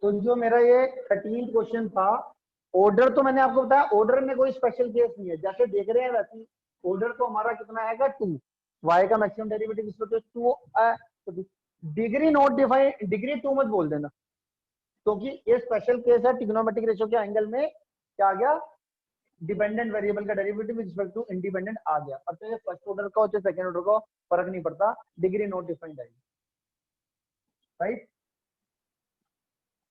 तो जो मेरा ये 13 क्वेश्चन था, ऑर्डर तो मैंने आपको बताया, ऑर्डर में कोई स्पेशल केस नहीं है, जैसे देख रहे हैं वैसे ऑर्डर तो हमारा कितना आएगा 2, y का मैक्सिमम डेरिवेटिव इस पर 2, डिग्री नॉट डिफाइन, डिग्री 2 मत बोल देना, क्योंकि ये स्पेशल केस है ट्रिग्नोमेट्रिक रेशियो के एंगल में क्या आ गया, डिपेंडेंट वेरिएबल का derivative with respect to independent आ गया। अब तो ये फर्स्ट ऑर्डर का हो चाहे सेकंड ऑर्डर का, फर्क नहीं पड़ता, डिग्री नॉट डिफाइंड आएगी, राइट।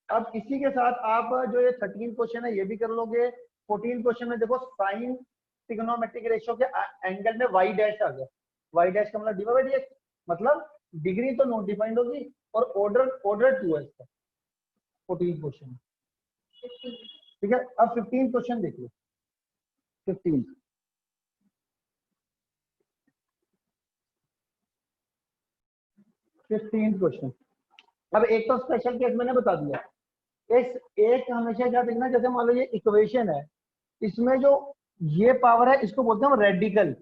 अब इसी के साथ आप जो ये 13 क्वेश्चन है ये भी कर लोगे। 14 क्वेश्चन में देखो साइन ट्रिग्नोमेट्रिक रेशियो के एंगल में y डैश आ गया, y डैश का मतलब dy बाई dx, मतलब डिग्री तो नॉट डिफाइंड होगी और ऑर्डर ऑर्डर 2 है इसका 14 क्वेश्चन, ठीक है। अब 15 क्वेश्चन देखिए, 15 क्वेश्चन। अब एक तो स्पेशल केस मैंने बता दिया, इस एक हमेशा क्या देखना, जैसे मान लो ये इक्वेशन है, इसमें जो ये पावर है इसको बोलते हैं हम रेडिकल।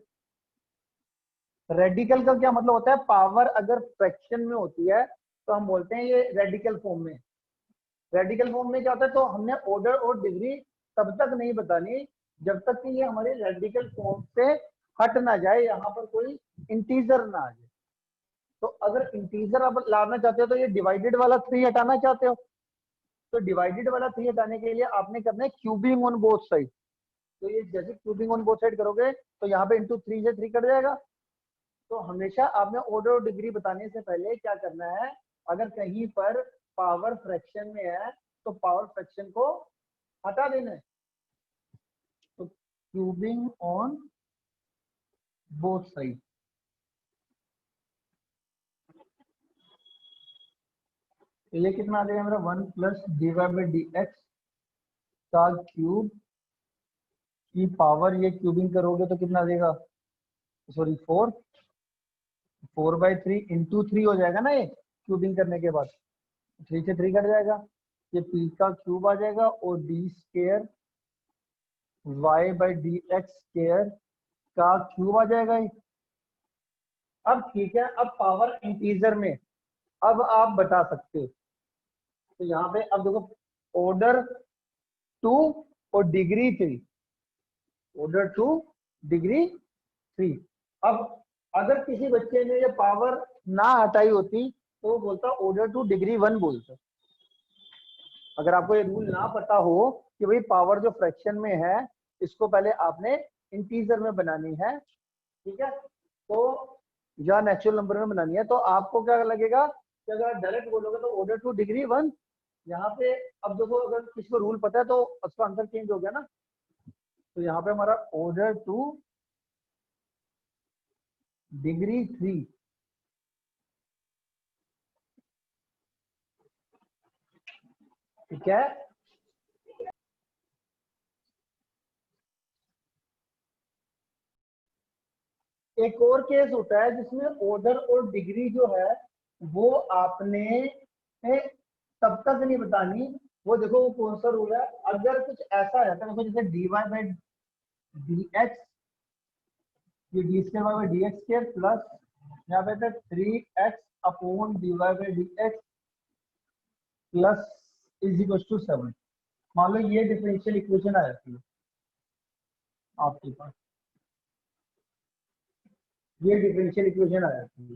रेडिकल का क्या मतलब होता है, पावर अगर फ्रैक्शन में होती है तो हम बोलते हैं ये रेडिकल फॉर्म में। रेडिकल फॉर्म में क्या होता है, तो हमने ऑर्डर और डिग्री तब तक नहीं बतानी जब तक कि ये हमारे रेडिकल फॉर्म से हट ना जाए, यहाँ पर कोई इंटीजर ना आ जाए। तो अगर इंटीजर आप लाना चाहते हो तो ये डिवाइडेड वाला 3 हटाना चाहते हो, तो डिवाइडेड वाला 3 हटाने के लिए आपने करना है क्यूबिंग ऑन बोथ साइड। तो ये जैसे क्यूबिंग ऑन बोथ साइड करोगे तो यहाँ पे इंटू 3 से 3 कट जाएगा। तो हमेशा आपने ऑर्डर और डिग्री बताने से पहले क्या करना है, अगर कहीं पर पावर फ्रैक्शन में है तो पावर फ्रैक्शन को हटा देना है। तो क्यूबिंग ऑन बोथ साइड, तो ये कितना आ जाएगा मेरा 1 plus d Y by D x का क्यूब की पावर, ये क्यूबिंग करोगे तो कितना आ जाएगा, सॉरी 4/3 इंटू 3 हो जाएगा ना, ये क्यूबिंग करने के बाद 3 से 3 कट जाएगा, ये पी का क्यूब आ जाएगा और d square y by D x square का क्यूब आ जाएगा ये। अब ठीक है, अब पावर इंटीजर में अब आप बता सकते हो, तो यहाँ पे अब देखो ऑर्डर 2 और डिग्री 3, ऑर्डर 2 डिग्री 3। अब अगर किसी बच्चे ने ये पावर ना हटाई होती तो वो बोलता ऑर्डर 2 डिग्री 1 बोलता। अगर आपको ये रूल ना पता हो कि भाई पावर जो फ्रैक्शन में है इसको पहले आपने इंटीजर में बनानी है, ठीक है, तो या नेचुरल नंबर में बनानी है, तो आपको क्या लगेगा कि अगर डायरेक्ट बोलोगे तो ऑर्डर 2 डिग्री 1 यहाँ पे। अब देखो अगर किसी को रूल पता है तो उसका आंसर चेंज हो गया ना, तो यहाँ पे हमारा ऑर्डर 2 डिग्री 3, ठीक है। एक और केस होता है जिसमें ऑर्डर और डिग्री जो है वो आपने तब तक नहीं बतानी, वो देखो वो कौन सा रूल है, अगर कुछ ऐसा रहता है देखो, जैसे D Y by D X, ये D square Y by D x square plus यहाँ पे 3x upon D Y by D X plus is equal to 7। मान लो ये डिफरेंशियल इक्वेशन आ जाती है आपके पास, ये डिफरेंशियल इक्वेशन आ जाती है,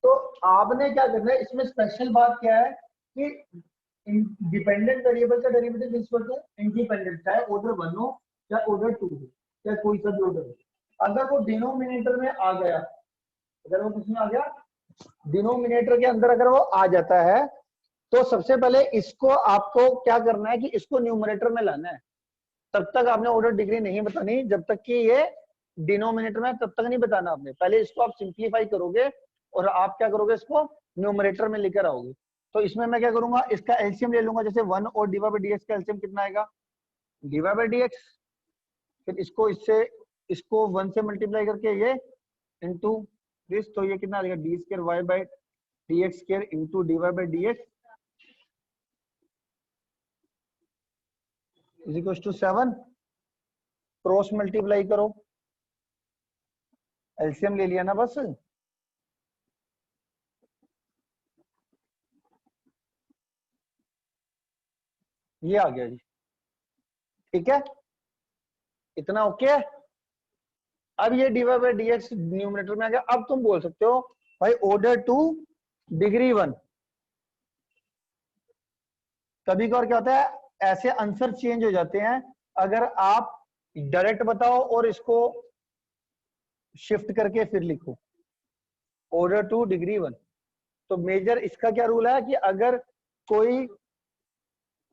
तो आपने क्या करना है, इसमें स्पेशल बात क्या है कि डिपेंडेंट वेरिएबल का डेरिवेटिव इक्वल टू इंडिपेंडेंट, चाहे ऑर्डर 1 हो चाहे ऑर्डर 2 हो चाहे कोई सा भी ऑर्डर हो, अगर वो डिनोमिनेटर में आ गया, अगर वो किसमें आ गया, डिनोमिनेटर के अंदर अगर वो आ जाता है तो सबसे पहले इसको आपको क्या करना है कि इसको न्यूमरेटर में लाना है। तब तक आपने ऑर्डर डिग्री नहीं बतानी जब तक कि ये डिनोमिनेटर में, तब तक नहीं बताना आपने, पहले इसको आप सिंप्लीफाई करोगे और आप क्या करोगे, इसको न्यूमरेटर में लेकर आओगे। तो इसमें मैं क्या करूंगा, इसका एलसीएम ले लूंगा, जैसे 1 और डीवाई बाई डीएक्स का एलसीएम कितना आएगा, डीवाई बाई डीएक्स, फिर इसको इससे इसको 1 से मल्टीप्लाई करके ये इंटू दिस, तो ये कितना आ जाएगा, d square Y by D x square into d y by d x is equal to 7, cross multiply करो, एलसीएम ले लिया ना बस, ये आ गया जी, ठीक है, इतना ओके है। अब ये dy बाई dx न्यूमरेटर में आ गया। अब तुम बोल सकते हो भाई ऑर्डर 2 डिग्री 1। कभी कभार क्या होता है ऐसे आंसर चेंज हो जाते हैं, अगर आप डायरेक्ट बताओ और इसको शिफ्ट करके फिर लिखो ऑर्डर 2 डिग्री 1। तो मेजर इसका क्या रूल है कि अगर कोई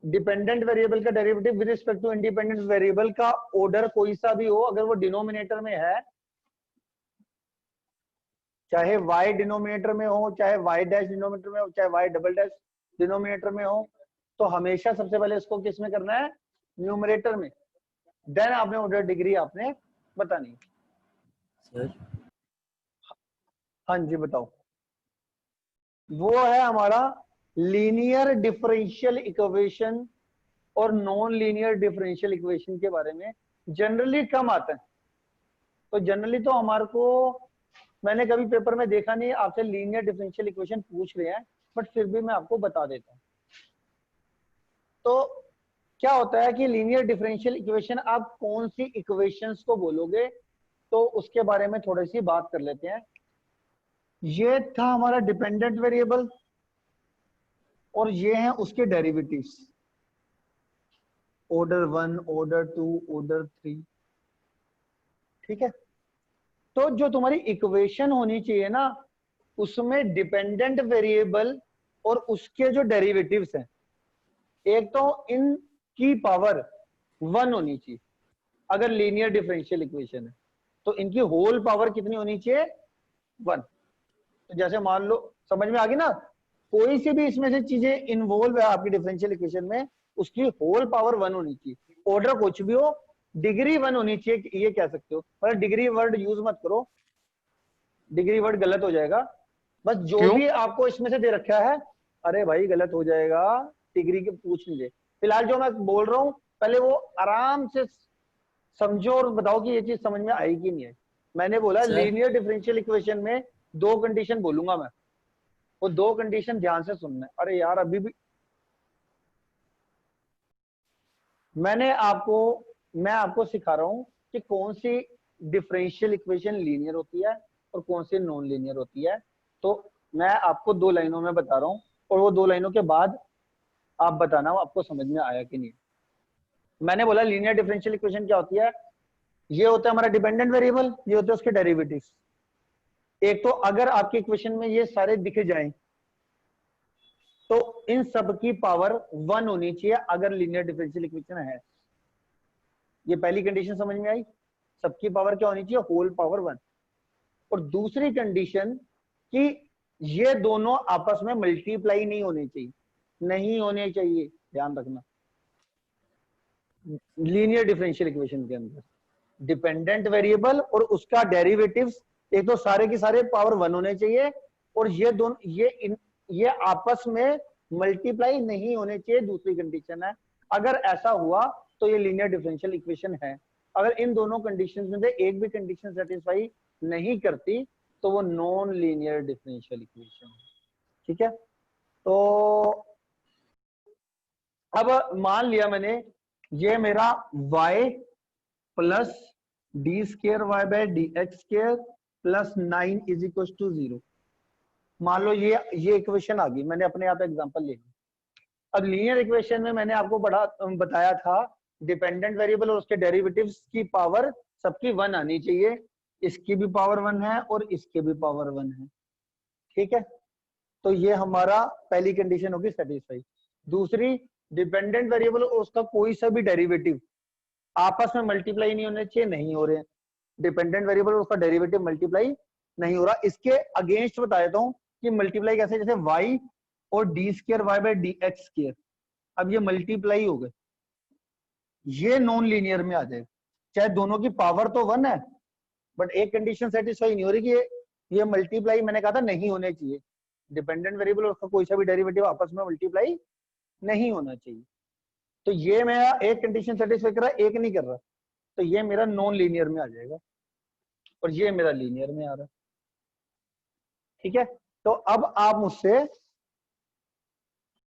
डिपेंडेंट वेरिएबल का derivative with respect to independent variable का ऑर्डर कोई सा भी हो, अगर वो डिनोमिनेटर में है, चाहे y डिनोमिनेटर में हो, चाहे y डैश डिनोमिनेटर में हो, चाहे y डबल डैश डिनोमिनेटर में हो, तो हमेशा सबसे पहले इसको किस में करना है, न्यूमरेटर में। देन आपने ऑर्डर डिग्री आपने बतानी। सर हाँ जी बताओ। वो है हमारा लीनियर डिफरेंशियल इक्वेशन और नॉन लीनियर डिफरेंशियल इक्वेशन के बारे में जनरली कम आता है। तो जनरली तो हमारे को मैंने कभी पेपर में देखा नहीं आपसे लीनियर डिफरेंशियल इक्वेशन पूछ रहे हैं, बट फिर भी मैं आपको बता देता हूँ। तो क्या होता है कि लीनियर डिफरेंशियल इक्वेशन आप कौन सी इक्वेशंस को बोलोगे, तो उसके बारे में थोड़ी सी बात कर लेते हैं। ये था हमारा डिपेंडेंट वेरिएबल और ये हैं उसके डेरिवेटिव्स, ऑर्डर 1, ऑर्डर 2, ऑर्डर 3, ठीक है। तो जो तुम्हारी इक्वेशन होनी चाहिए ना, उसमें डिपेंडेंट वेरिएबल और उसके जो डेरिवेटिव्स हैं, एक तो इनकी पावर 1 होनी चाहिए अगर लीनियर डिफरेंशियल इक्वेशन है, तो इनकी होल पावर कितनी होनी चाहिए, 1। तो जैसे मान लो, समझ में आ गई ना, कोई सी भी इसमें से चीजें इन्वॉल्व है आपकी डिफरेंशियल इक्वेशन में, उसकी होल पावर 1 होनी चाहिए। ऑर्डर कुछ भी हो, डिग्री 1 होनी चाहिए, ये कह सकते हो। पर डिग्री वर्ड यूज मत करो, डिग्री वर्ड गलत हो जाएगा। बस जो क्यों? भी आपको इसमें से दे रखा है, अरे भाई गलत हो जाएगा, डिग्री के पूछ नहीं दे। फिलहाल जो मैं बोल रहा हूं, पहले वो आराम से समझो और बताओ कि ये चीज समझ में आई कि नहीं आई। मैंने बोला सर लीनियर डिफरेंशियल इक्वेशन में 2 कंडीशन बोलूंगा मैं, वो 2 कंडीशन ध्यान से सुनना है। अरे यार अभी भी मैं आपको सिखा रहा हूं कि कौन सी डिफरेंशियल इक्वेशन लीनियर होती है और कौन सी नॉन लीनियर होती है। तो मैं आपको 2 लाइनों में बता रहा हूं, और वो 2 लाइनों के बाद आप बताना आपको समझ में आया कि नहीं। मैंने बोला लीनियर डिफरेंशियल इक्वेशन क्या होती है, ये होता है हमारा डिपेंडेंट वेरिएबल, ये होते हैं उसके डेरिवेटिव्स। एक तो अगर आपकी इक्वेशन में ये सारे दिख जाएं, तो इन सब की पावर 1 होनी चाहिए अगर लीनियर डिफरेंशियल इक्वेशन है। ये पहली कंडीशन समझ में आई, सबकी पावर क्या होनी चाहिए, होल पावर 1। और दूसरी कंडीशन कि ये दोनों आपस में मल्टीप्लाई नहीं होने चाहिए, नहीं होने चाहिए, ध्यान रखना। लीनियर डिफरेंशियल इक्वेशन के अंदर डिपेंडेंट वेरिएबल और उसका डेरिवेटिव्स, एक तो सारे के सारे पावर 1 होने चाहिए, और ये दोनों ये आपस में मल्टीप्लाई नहीं होने चाहिए, दूसरी कंडीशन है। अगर ऐसा हुआ तो ये लीनियर डिफरेंशियल इक्वेशन है। अगर इन दोनों कंडीशन में से एक भी कंडीशन सेटिस्फाई नहीं करती, तो वो नॉन लीनियर डिफरेंशियल इक्वेशन है, ठीक है। तो अब मान लिया मैंने, ये मेरा y plus d square y by d x square plus 9 is equal to 0। मान लो ये इक्वेशन आ गई, मैंने अपने आप एग्जांपल ले लिया। अब लीनियर इक्वेशन में मैंने आपको बताया था डिपेंडेंट वेरिएबल और उसके डेरिवेटिव्स की पावर सबकी 1 आनी चाहिए। इसकी भी पावर 1 है और इसकी भी पावर 1 है, ठीक है। तो ये हमारा पहली कंडीशन होगी सेटिस्फाई। दूसरी, डिपेंडेंट वेरिएबल और उसका कोई सा भी डेरिवेटिव आपस में मल्टीप्लाई नहीं होने चाहिए, नहीं हो रहे हैं। डिपेंडेंट वेरिएबल और उसका डेरिवेटिव मल्टीप्लाई नहीं हो रहा। इसके अगेंस्ट बता देता हूं कि मल्टीप्लाई कैसे, जैसे y और d square y by d x square, अब ये मल्टीप्लाई हो गए, ये नॉन लीनियर में आ जाएगा। चाहे दोनों की पावर तो 1 है, बट एक कंडीशन सेटिस्फाई नहीं हो रही कि ये मल्टीप्लाई, मैंने कहा था नहीं होने चाहिए। डिपेंडेंट वेरिएबल और उसका कोई सा भी डेरिवेटिव आपस में मल्टीप्लाई नहीं होना चाहिए। तो ये मेरा एक कंडीशन सेटिस्फाई कर रहा है, एक नहीं कर रहा, तो ये मेरा नॉन लीनियर में आ जाएगा और ये मेरा लीनियर में आ रहा है, ठीक है। तो अब आप मुझसे